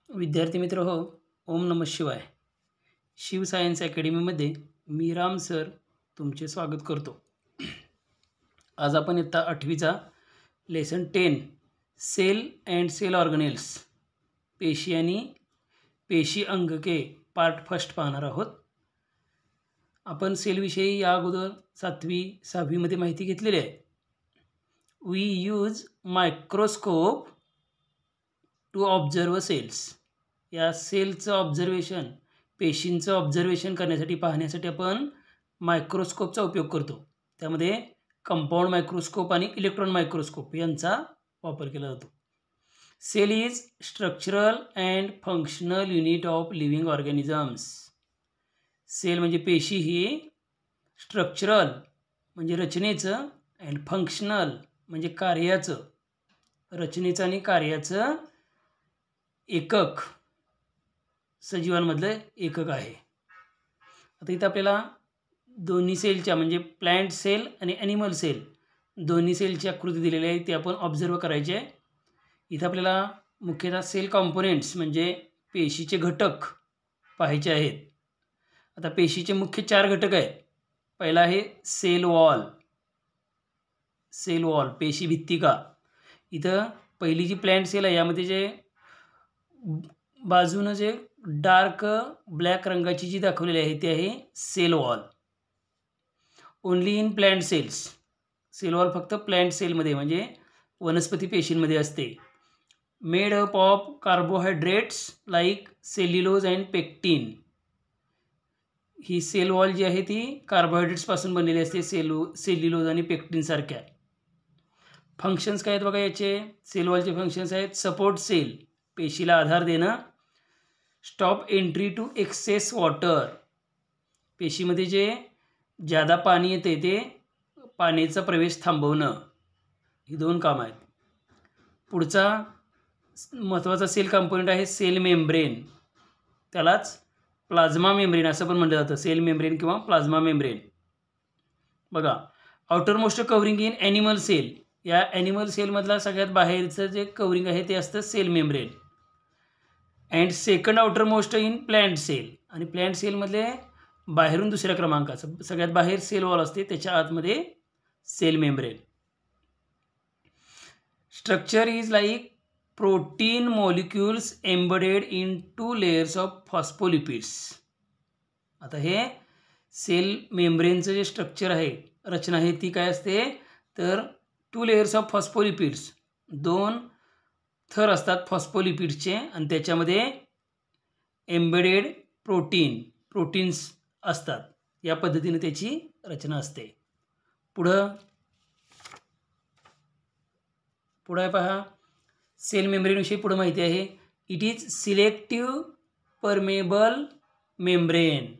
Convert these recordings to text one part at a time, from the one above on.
विद्यार्थी मित्र हो, ओम नमः शिवाय. शिव सायन्स अकॅडमीमध्ये मी राम सर तुमचे स्वागत करतो. आज आपण इयत्ता 8वीचा lesson 10 sale and sale organelles पेशी आणि पेशी अंगके पार्ट फर्स्ट पाहणार आहोत. आपण सेलविषयी या अगोदर 7वी 6वीमध्ये माहिती घेतलेली आहे. We use microscope to observe cells. या सेलचं ऑब्झर्वेशन, पेशींचं ऑब्झर्वेशन करण्यासाठी, पाहण्यासाठी आपण मायक्रोस्कोपचा उपयोग करतो. त्यामध्ये कंपाऊंड मायक्रोस्कोप आणि इलेक्ट्रॉन मायक्रोस्कोप यांचा वापर केला जातो. Cell is structural and functional unit of living organisms. Cell म्हणजे पेशी ही स्ट्रक्चरल म्हणजे रचनेचं अँड फंक्शनल म्हणजे कार्याचं, रचनेचं आणि कार्याचं एकक, सजीवांमधलं एकक आहे. आता इथं आपल्याला दोन्ही सेलच्या म्हणजे प्लांट सेल आणि ॲनिमल सेल दोन्ही सेलची आकृती दिलेली आहे, ती आपण ऑब्झर्व करायची आहे. इथं आपल्याला मुख्यतः सेल कॉम्पोनेंट्स म्हणजे पेशीचे घटक पाहायचे आहेत. आता पेशीचे मुख्य 4 घटक आहेत. पहिला आहे सेल वॉल. सेल वॉल पेशी भित्तिका. इथं पहिली जी प्लांट सेल आहे यामध्ये जे बाजूनं जे डार्क ब्लॅक रंगाची जी दाखवलेली आहे ती आहे cell wall. Only in plant cells. Cell wall फक्त प्लांट सेलमध्ये म्हणजे वनस्पती पेशींमध्ये असते. Made up of carbohydrates like cellulose and pectin. ही सेल वॉल जी आहे ती कार्बोहायड्रेट्सपासून बनलेली असते, सेल्युलोज आणि पेक्टिनसारख्या. फंक्शन्स काय आहेत बघा याचे. सेल वॉलचे फंक्शन्स आहेत सपोर्ट सेल पेशीला आधार देणं, stop entry to excess water पेशीमध्ये जे जादा पाणी येते ते पाण्याचा प्रवेश थांबवणं, ही 2 कामं आहेत. पुढचा महत्त्वाचा सेल कंपोनेंट आहे सेल मेम्ब्रेन. त्यालाच प्लाझ्मा मेम्ब्रेन असं पण म्हटलं जातं. सेल मेम्ब्रेन किंवा प्लाझ्मा मेम्ब्रेन. बघा outermost covering in animal cell. या ॲनिमल सेलमधला सगळ्यात बाहेरचं जे कव्हरिंग आहे ते असतं cell membrane. And second outermost in plant cell. आणि प्लांट सेलमधले बाहेरून दुसऱ्या क्रमांकाचं सगळ्यात बाहेर सेल वॉल असते, त्याच्या आतमध्ये cell membrane. Structure is like protein molecules embedded in 2 layers of phospholipids. आता हे सेल मेम्ब्रेनचं जे स्ट्रक्चर आहे, रचना आहे ती काय असते तर 2 लेयर्स ऑफ फॉस्फोलिपिड्स, 2 थर असतात फॉस्फोलिपिड्सचे आणि त्याच्यामध्ये एम्बेडेड प्रोटीन्स असतात. या पद्धतीने त्याची रचना असते. पुढं पहा सेल मेम्ब्रेनविषयी पुढं माहिती आहे. It is selective permeable membrane.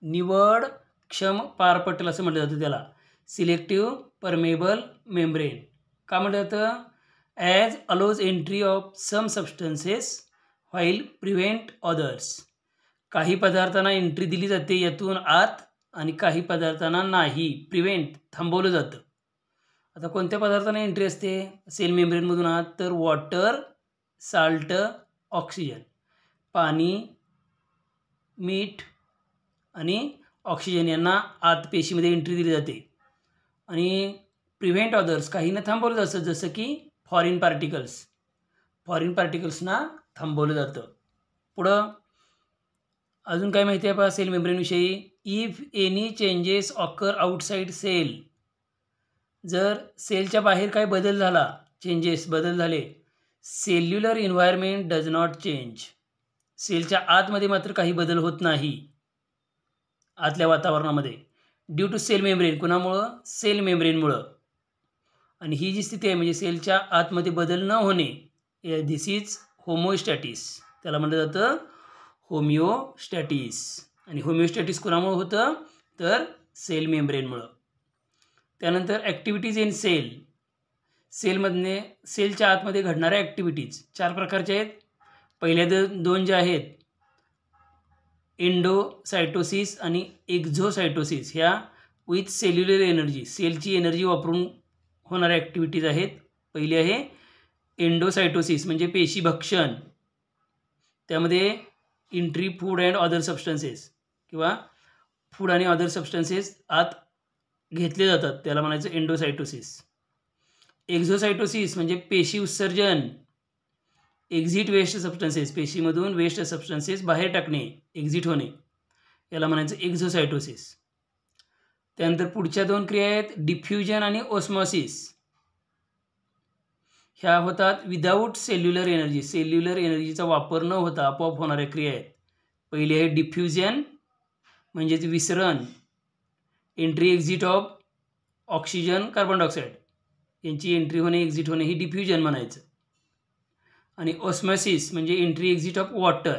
निवड क्षम पारपटल असं म्हटलं जातं त्याला. सिलेक्टिव्ह परमेबल मेम्ब्रेन का म्हटलं जातं. As allows entry of some substances while prevent others. काही पदार्थांना एंट्री दिली जाते यातून आत आणि काही पदार्थांना नाही, प्रिव्हेंट थांबवलं जातं. आता कोणत्या पदार्थांना एंट्री असते सेल मेम्ब्रेनमधून आत तर वॉटर, साल्ट, ऑक्सिजन. पाणी, मीठ आणि ऑक्सिजन यांना आत पेशीमध्ये एंट्री दिली जाते. आणि प्रिव्हेंट अदर्स काहींना थांबवलं जातं, जसं की फॉरेन पार्टिकल्सना थांबवलं जातं. पुढं अजून काय माहिती आहे पहा सेल मेम्ब्रेनविषयी. If any changes occur outside cell. जर सेलच्या बाहेर काय बदल झाले, cellular environment does not change. सेलच्या आतमध्ये मात्र काही बदल होत नाही आतल्या वातावरणामध्ये. Due to cell membrane. कुणामुळं सेल मेम्ब्रेनमुळं. आणि ही जी स्थिती आहे म्हणजे सेलच्या आतमध्ये बदल न होणे, धिस इज होमोस्टॅटिस. त्याला म्हटलं जातं होमिओस्टॅटिस. आणि होमिओस्टॅटिस कुणामुळं होतं तर सेल मेम्ब्रेनमुळं. त्यानंतर ॲक्टिव्हिटीज इन सेल. सेलमधले सेलच्या आतमध्ये घडणाऱ्या ॲक्टिव्हिटीज 4 प्रकारच्या आहेत. पहिल्या 2 ज्या आहेत एंडोसायटोसिस आणि एक्झोसायटोसिस, ह्या विथ सेल्युलर एनर्जी, सेलची एनर्जी वापरून होणाऱ्या ॲक्टिव्हिटीज आहेत. पहिली आहे एंडोसायटोसिस म्हणजे पेशी भक्षण. त्यामध्ये entry food and other substances किंवा फूड आणि अदर सबस्टन्सेस आत घेतले जातात, त्याला म्हणायचं एंडोसायटोसिस. एक्झोसायटोसिस म्हणजे पेशी उत्सर्जन, एक्झिट वेस्ट सबस्टन्सेस, पेशीमधून वेस्ट सबस्टन्सेस बाहेर टाकणे, एक्झिट होणे, याला म्हणायचं एक्झोसायटोसिस. त्यानंतर पुढच्या 2 क्रिया आहेत डिफ्युजन आणि ऑस्मॉसिस. ह्या होतात विदाऊट सेल्युलर एनर्जी, सेल्युलर एनर्जीचा वापर न होता आपोआप होणाऱ्या क्रिया आहेत. पहिली आहे डिफ्युजन म्हणजेच विसरण, entry exit of oxygen carbon dioxide, यांची एंट्री होणे एक्झिट होणे ही डिफ्युजन म्हणायचं. आणि ऑस्मॉसिस म्हणजे एंट्री एक्झिट ऑफ वॉटर,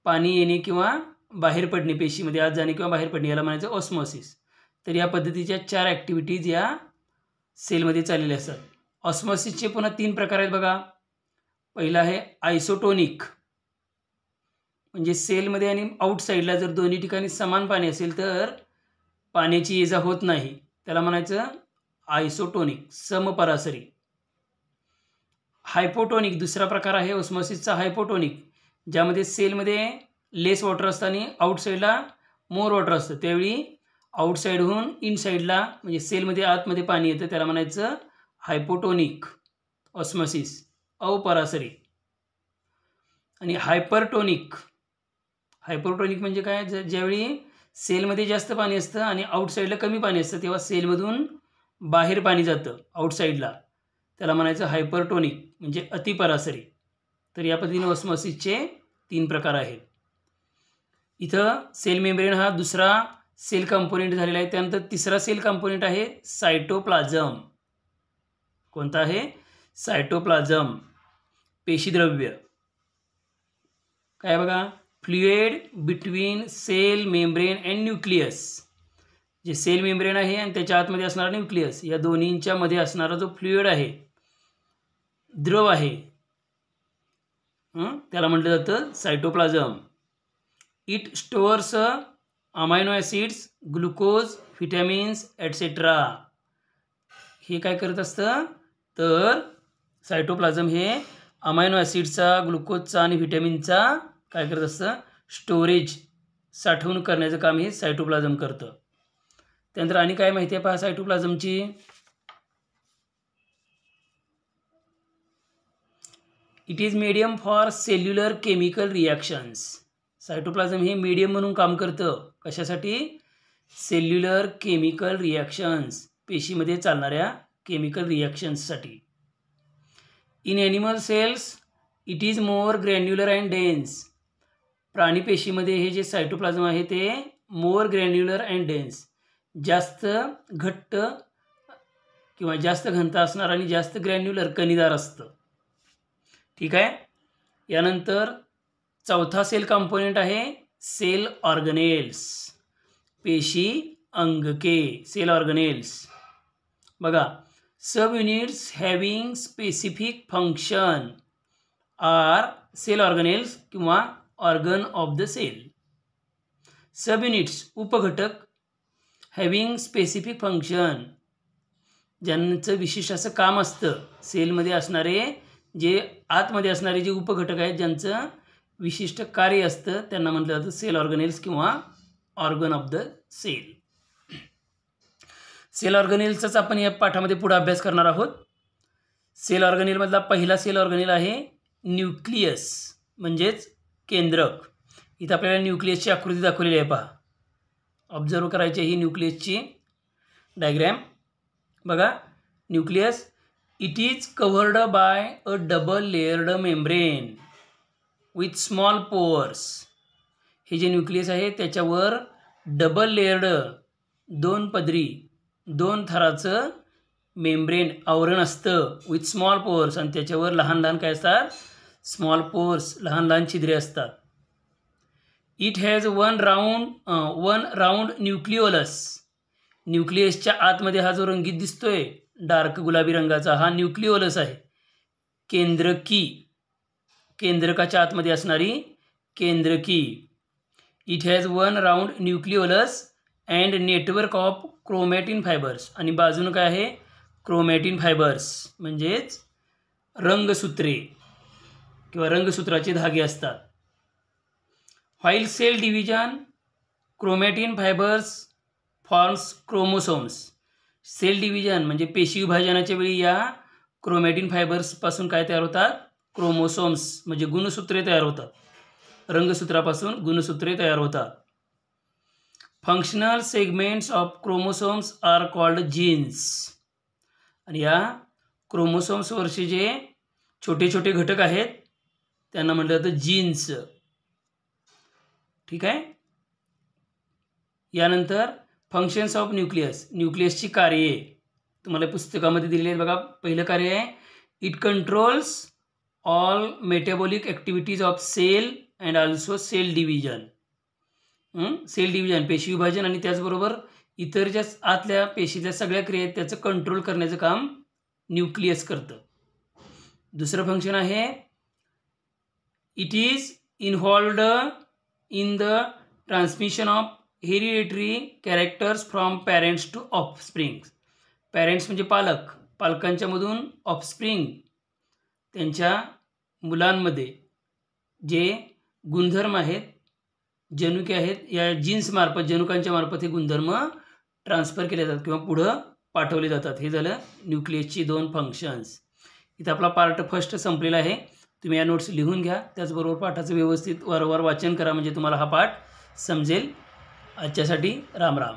पाणी येणे किंवा बाहेर पडणे, पेशीमध्ये आत जाणे किंवा बाहेर पडणे, याला म्हणायचं ऑस्मॉसिस. तर या पद्धतीच्या 4 ॲक्टिव्हिटीज या सेलमध्ये चाललेल्या असतात. ऑस्मॉसिसचे पुन्हा 3 प्रकार आहेत बघा. पहिला आहे आयसोटोनिक, म्हणजे सेलमध्ये आणि आउटसाईडला जर दोन्ही ठिकाणी समान पाणी असेल तर पाण्याची ये जा होत नाही, त्याला म्हणायचं आयसोटोनिक, समपरासरी. हायपोटोनिक दुसरा प्रकार आहे ऑस्मॉसिसचा, हायपोटोनिक, ज्यामध्ये सेलमध्ये लेस वॉटर असतं आणि आउटसाईडला मोर वॉटर असतं. त्यावेळी आउटसाईडहून इनसाईडला म्हणजे सेलमध्ये आतमध्ये पाणी येतं, त्याला म्हणायचं हायपोटोनिक ऑस्मॉसिस, अपरासरी. आणि हायपरटोनिक, हायपरटोनिक म्हणजे काय, ज्यावेळी सेलमध्ये जास्त पाणी असतं आणि आउटसाईडला कमी पाणी असतं तेव्हा सेलमधून बाहेर पाणी जातं आउटसाईडला, त्याला म्हणायचं हायपरटोनिक म्हणजे अतिपरासरी. तर या पद्धतीने ऑस्मॉसिसचे 3 प्रकार आहेत. इथं सेल मेम्ब्रेन हा दुसरा सेल कंपोनेंट झालेला आहे. त्यानंतर तिसरा सेल कंपोनेंट आहे सायटोप्लाझम. कोणता आहे? सायटोप्लाझम, पेशीद्रव्य. काय बघा, fluid between cell membrane and nucleus, जे सेल मेम्ब्रेन आहे आणि त्याच्या आतमध्ये असणारा न्यूक्लियस, या दोन्हींच्या मध्ये असणारा जो फ्लुइड आहे, द्रव आहे, त्याला म्हटलं जातं cytoplasm. It stores amino acids, glucose, vitamins etcetera. हे काय करत असतं तर सायटोप्लाझम हे अमायनो ॲसिडचा, ग्लुकोजचा आणि व्हिटॅमिनचा काय करत असतं, स्टोरेज, साठवणूक करण्याचं काम हे सायटोप्लाझम करतं. त्यानंतर आणि काय माहिती आहे पहा सायटोप्लाझमची. It is medium for cellular chemical reactions. Cytoplasm हे मीडियम म्हणून काम करतं. कशासाठी? सेल्युलर केमिकल रिॲक्शन्स, पेशीमध्ये चालणाऱ्या केमिकल रिॲक्शन्ससाठी. In animal cells it is more granular and dense. प्राणी पेशीमध्ये हे जे सायटोप्लाझम आहे ते मोर ग्रॅन्युलर अँड डेन्स, जास्त घट्ट किंवा जास्त घनता असणार आणि जास्त ग्रॅन्युलर, कणीदार असतं. ठीक आहे. यानंतर चौथा सेल कंपोनेंट आहे सेल ऑर्गनेल्स, पेशी अंगके, सेल ऑर्गनेल्स. बघा, sub units having specific function are cell organelles किंवा organ of the cell. Sub units उपघटक, हॅव्हिंग स्पेसिफिक फंक्शन, ज्यांचं विशिष्ट असं काम असतं. सेलमध्ये असणारे जे आतमध्ये असणारे जे उपघटक आहेत ज्यांचं विशिष्ट कार्य असतं त्यांना म्हटलं जातं सेल ऑर्गनेल्स किंवा organ of the cell. Cell ऑर्गनेल्सचाच आपण या पाठामध्ये पुढे अभ्यास करणार आहोत. सेल ऑर्गनेलमधला पहिला सेल ऑर्गनेल आहे न्यूक्लियस म्हणजेच केंद्रक. इथं आपल्याला न्यूक्लियसची आकृती दाखवलेली आहे पहा. ऑब्झर्व करायची ही न्यूक्लियसची डायग्रॅम. बघा, nucleus it is covered bye a double layered membrane with small pores. हे जे न्यूक्लियस आहे त्याच्यावर डबल लेयर्ड, 2 पदरी, 2 थराचं मेम्ब्रेन आवरण असतं विथ स्मॉल पोअर्स, आणि त्याच्यावर लहान लहान काय असतात, स्मॉल पोअर्स, लहान लहान छिद्रे असतात. It has one round nucleolus. न्यूक्लियसच्या आतमध्ये हा जो रंगीत दिसतोय डार्क गुलाबी रंगाचा हा न्यूक्लिओलस आहे. केंद्रकी, केंद्रकाच्या आतमध्ये असणारी केंद्रकी. It has one round nucleolus and network of chromatin fibres. आणि बाजूनं काय आहे, क्रोमॅटिन फायबर्स म्हणजेच रंगसूत्रे किंवा रंगसूत्राचे धागे असतात. While cell division chromatin fibres forms chromosomes. Cell division म्हणजे पेशी विभाजनाच्या वेळी या क्रोमॅटिन फायबर्सपासून काय तयार होतात? क्रोमोसोम्स म्हणजे गुणसूत्रे तयार होतात. रंगसूत्रापासून गुणसूत्रे तयार होतात. Functional segments of chromosomes are called genes. आणि या क्रोमोसोम्सवरचे जे छोटे छोटे घटक आहेत त्यांना म्हटलं जातं जीन्स. ठीक आहे. यानंतर फंक्शन्स ऑफ न्यूक्लियस. न्यूक्लियसची कार्ये तुम्हाला पुस्तकामध्ये दिलेली आहेत बघा. पहिलं कार्य आहे it controls all metabolic activities of cell and also cell division. Cell division पेशी विभाजन आणि त्याचबरोबर इतर ज्या आतल्या पेशीच्या सगळ्या क्रिया आहेत त्याचं कंट्रोल करण्याचं काम न्यूक्लियस करतं. दुसरं फंक्शन आहे it is involved in the transmission of hereditary characters from parents to offspring. Parents म्हणजे पालक, पालकांच्या मधून ऑफस्प्रिंग त्यांच्या मुलांमध्ये जे गुणधर्म आहेत, जनुके आहेत, या जीन्स मार्फत जनुकांच्या मार्फत हे गुणधर्म ट्रान्सफर केले जातात किंवा पुढं पाठवले जातात. हे झालं न्यूक्लियसची 2 फंक्शन्स. इथं आपला पार्ट फर्स्ट संपलेला आहे. तुम्ही या नोट्स लिहून घ्या. त्याचबरोबर पाठाचं व्यवस्थित वारंवार वाचन करा म्हणजे तुम्हाला हा पाठ समजेल. आजच्यासाठी राम राम.